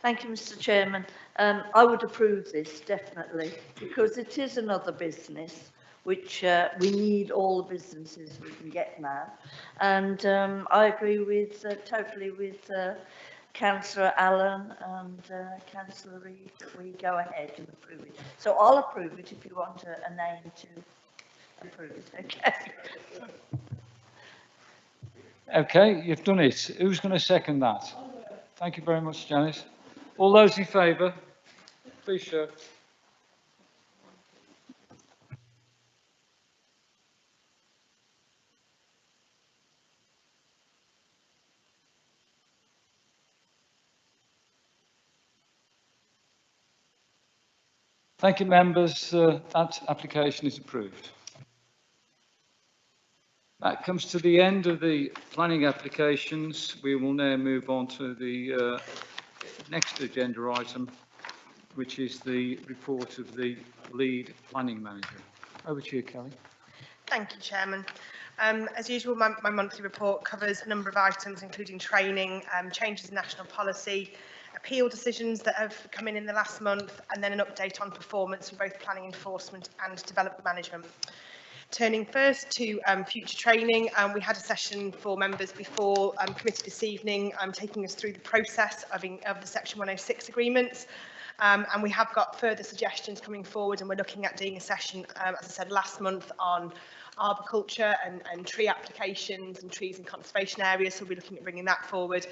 Thank you, Mr. Chairman. I would approve this, definitely, because it is another business which we need all the businesses we can get now. And I agree with totally with Councillor Allen and Councillor Reid that we go ahead and approve it. So I'll approve it if you want a name to approve it, okay? Okay, you've done it. Who's going to second that? Thank you very much, Janice. All those in favour, please show. Thank you, members. That application is approved. That comes to the end of the planning applications. We will now move on to the next agenda item, which is the report of the lead planning manager. Over to you, Kelly. Thank you, Chairman. As usual, my monthly report covers a number of items, including training, changes in national policy, appeal decisions that have come in the last month, and then an update on performance for both planning enforcement and development management. Turning first to future training, we had a session for members before committee this evening, taking us through the process of the Section 106 agreements. And we have got further suggestions coming forward, and we're looking at doing a session, as I said, last month on arboriculture and tree applications and trees in conservation areas, so we'll be looking at bringing that forward,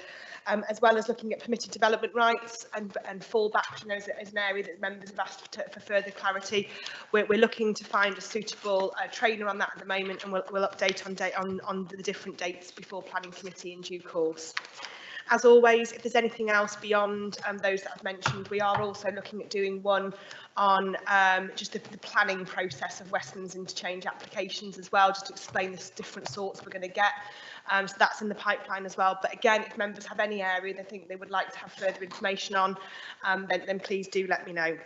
as well as looking at permitted development rights and fallback, as an area that members have asked for further clarity. We're looking to find a suitable trainer on that at the moment, and we'll update on the different dates before planning committee in due course. As always, if there's anything else beyond those that I've mentioned, we are also looking at doing one on just the planning process of Westlands interchange applications as well, just to explain the different sorts we're going to get. So that's in the pipeline as well. But again, if members have any area they think they would like to have further information on, then please do let me know.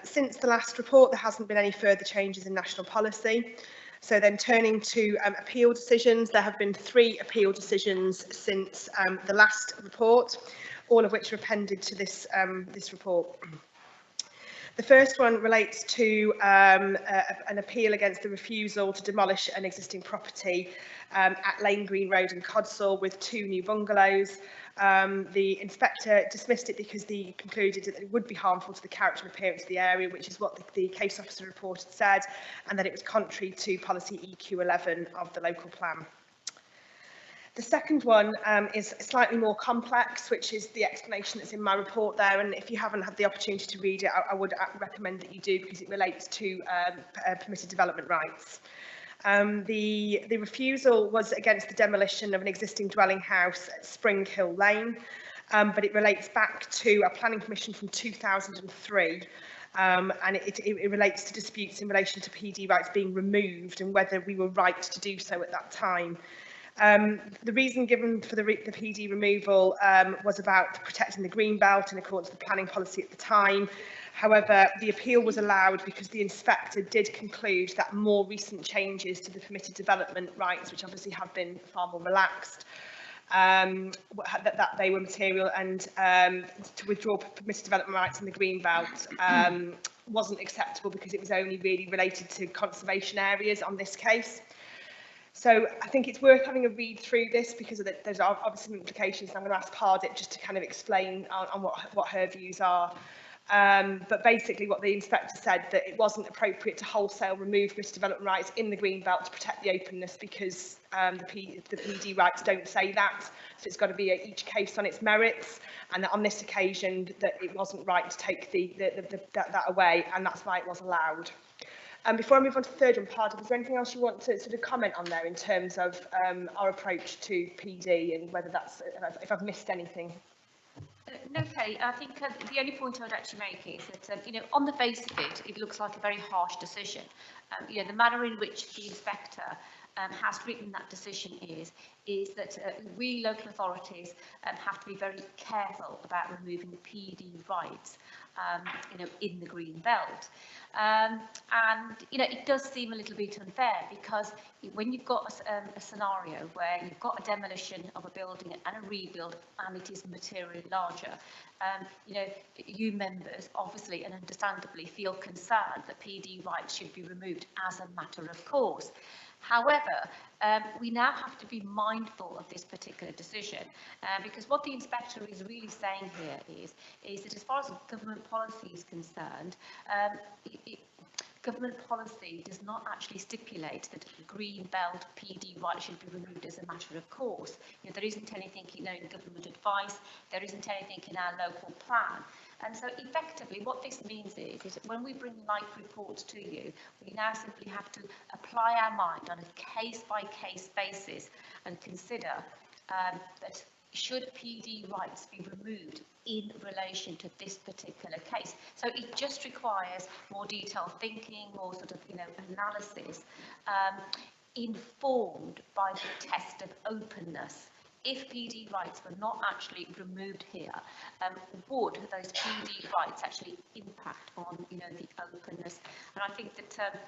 Since the last report, there hasn't been any further changes in national policy. So then turning to appeal decisions, there have been 3 appeal decisions since the last report, all of which are appended to this report. The first one relates to an appeal against the refusal to demolish an existing property at Lane Green Road in Codsall with 2 new bungalows. The inspector dismissed it because he concluded that it would be harmful to the character and appearance of the area, which is what the case officer report had said, and that it was contrary to policy EQ11 of the local plan. The second one is slightly more complex, which is the explanation that's in my report there, and if you haven't had the opportunity to read it, I would recommend that you do, because it relates to permitted development rights. The refusal was against the demolition of an existing dwelling house at Spring Hill Lane, but it relates back to a planning permission from 2003, and it relates to disputes in relation to PD rights being removed and whether we were right to do so at that time. The reason given for the PD removal was about protecting the green belt in accordance with the planning policy at the time. However, the appeal was allowed because the inspector did conclude that more recent changes to the permitted development rights, which obviously have been far more relaxed, that they were material, and to withdraw permitted development rights in the green belt wasn't acceptable because it was only really related to conservation areas on this case. So I think it's worth having a read through this, because there's obviously implications, and I'm going to ask Pardip just to kind of explain on what her views are. But basically what the inspector said, that it wasn't appropriate to wholesale remove permitted development rights in the green belt to protect the openness, because the PD rights don't say that. So it's got to be each case on its merits, and that on this occasion that it wasn't right to take that away, and that's why it was allowed. Before I move on to the third one, Pardip, is there anything else you want to sort of comment on there in terms of our approach to PD, and whether that's, if I've missed anything? No, Kelly, I think the only point I would actually make is that, on the face of it, it looks like a very harsh decision. The manner in which the inspector has written that decision is that we local authorities have to be very careful about removing the PD rights, in the green belt. And it does seem a little bit unfair, because when you've got a scenario where you've got a demolition of a building and a rebuild, and it is materially larger, you members obviously and understandably feel concerned that PD rights should be removed as a matter of course. However, we now have to be mindful of this particular decision, because what the inspector is really saying here is that as far as government policy is concerned, government policy does not actually stipulate that green belt PD rights should be removed as a matter of course. There isn't anything in government advice, there isn't anything in our local plan. And so effectively what this means is that when we bring life reports to you, we now simply have to apply our mind on a case-by-case basis and consider that should PD rights be removed in relation to this particular case. So it just requires more detailed thinking, more sort of, analysis, informed by the test of openness if PD rights were not actually removed here, would those PD rights actually impact on, you know, the openness? And I think that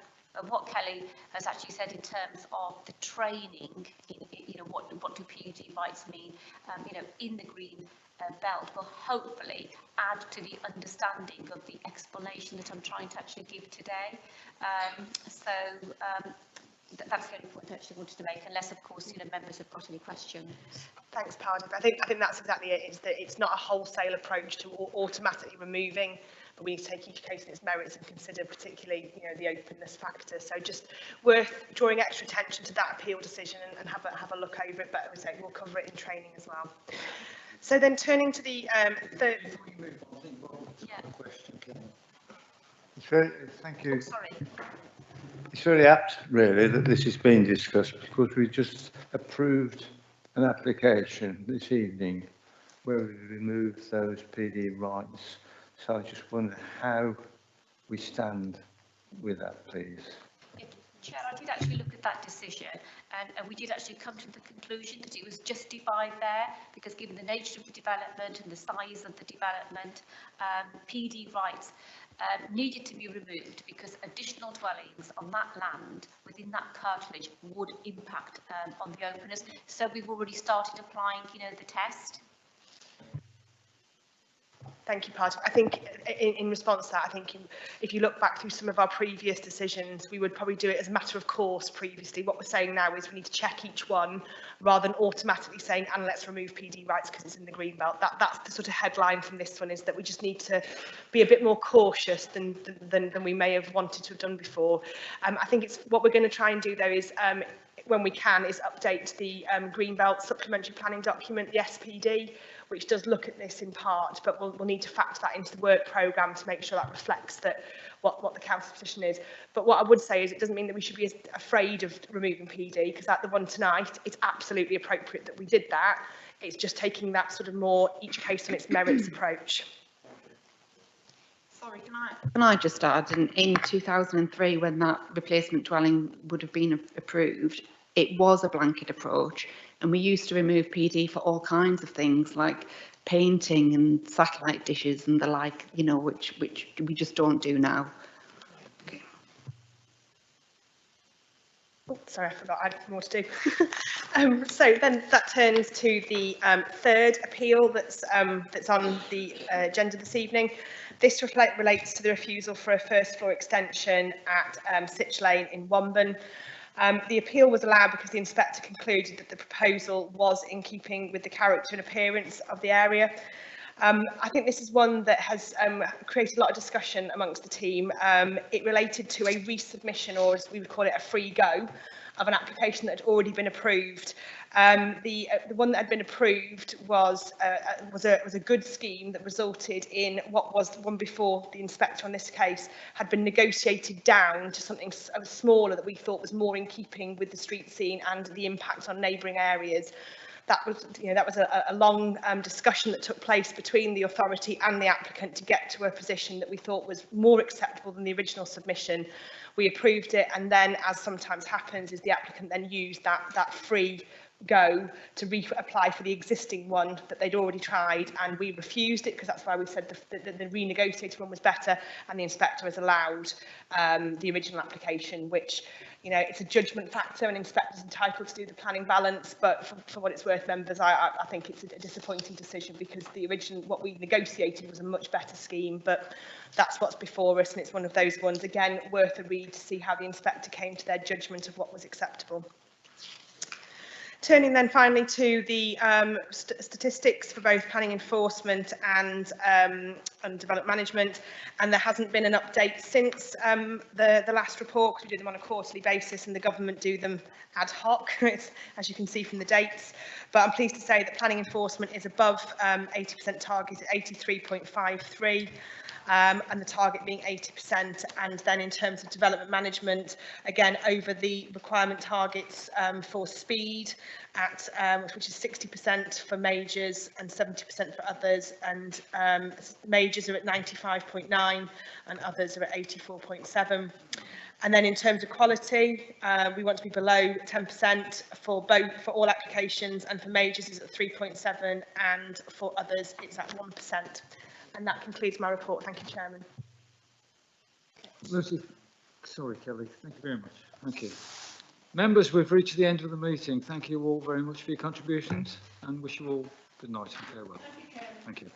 what Kelly has actually said in terms of the training, you know, what do PD rights mean, you know, in the green belt will hopefully add to the understanding of the explanation that I'm trying to actually give today. That's the only point I actually wanted to make, unless, of course, you know, members have got any questions. Thanks, Pardon. I think that's exactly it. Is that it's not a wholesale approach to automatically removing, but we need to take each case in its merits and consider particularly, you know, the openness factor. So just worth drawing extra attention to that appeal decision and have a look over it. But as I say, we'll cover it in training as well. So then turning to the third. Thank you. Oh, sorry. It's very apt, really, that this is being discussed, because we just approved an application this evening where we removed those PD rights. So I just wonder how we stand with that, please. Chair, I did actually look at that decision, and we did actually come to the conclusion that it was justified there, because given the nature of the development and the size of the development, PD rights needed to be removed because additional dwellings on that land within that curtilage would impact on the openness. So we've already started applying, you know, the test. Thank you, Pardon. I think in response to that, I think if you look back through some of our previous decisions, we would probably do it as a matter of course previously. What we're saying now is we need to check each one rather than automatically saying, and let's remove PD rights because it's in the green belt. That's the sort of headline from this one, is that we just need to be a bit more cautious than we may have wanted to have done before. I think it's what we're going to try and do, though, is when we can, is update the Greenbelt Supplementary Planning Document, the SPD, which does look at this in part, but we'll need to factor that into the work programme to make sure that reflects that what the council's position is. But what I would say is it doesn't mean that we should be afraid of removing PD, because at the one tonight, it's absolutely appropriate that we did that. It's just taking that sort of more each case on its merits approach. Sorry, can I just add, in 2003, when that replacement dwelling would have been approved, it was a blanket approach, and we used to remove PD for all kinds of things like painting and satellite dishes and the like, you know, which we just don't do now. Okay. Oh, sorry, I forgot I had more to do. So then that turns to the third appeal that's on the agenda this evening. This relates to the refusal for a first floor extension at Sitch Lane in Womben. The appeal was allowed because the inspector concluded that the proposal was in keeping with the character and appearance of the area. I think this is one that has created a lot of discussion amongst the team. It related to a resubmission, or as we would call it, a free go, of an application that had already been approved. The one that had been approved was a good scheme that resulted in what was the one before the inspector on this case had been negotiated down to something smaller that we thought was more in keeping with the street scene and the impact on neighbouring areas. That was a long discussion that took place between the authority and the applicant to get to a position that we thought was more acceptable than the original submission. We approved it, and then, as sometimes happens, is the applicant then used that free go to reapply for the existing one that they'd already tried, and we refused it because that's why we said the renegotiated one was better, and the inspector has allowed the original application, which, you know, it's a judgment factor, and inspector's entitled to do the planning balance, but for what it's worth, members, I think it's a disappointing decision, because the original, what we negotiated, was a much better scheme, but that's what's before us, and it's one of those ones, again, worth a read to see how the inspector came to their judgment of what was acceptable. Turning then finally to the statistics for both planning enforcement and development management, and there hasn't been an update since the last report, because we do them on a quarterly basis and the government do them ad hoc, as you can see from the dates. But I'm pleased to say that planning enforcement is above 80% target at 83.53. And the target being 80%, and then in terms of development management, again over the requirement targets for speed, at which is 60% for majors and 70% for others, and majors are at 95.9 and others are at 84.7. And then in terms of quality, we want to be below 10% for all applications, and for majors is at 3.7, and for others it's at 1%. And that concludes my report. Thank you, Chairman. Lucy, sorry, Kelly. Thank you very much. Thank you. Members, we've reached the end of the meeting. Thank you all very much for your contributions, and wish you all good night and farewell. Thank you.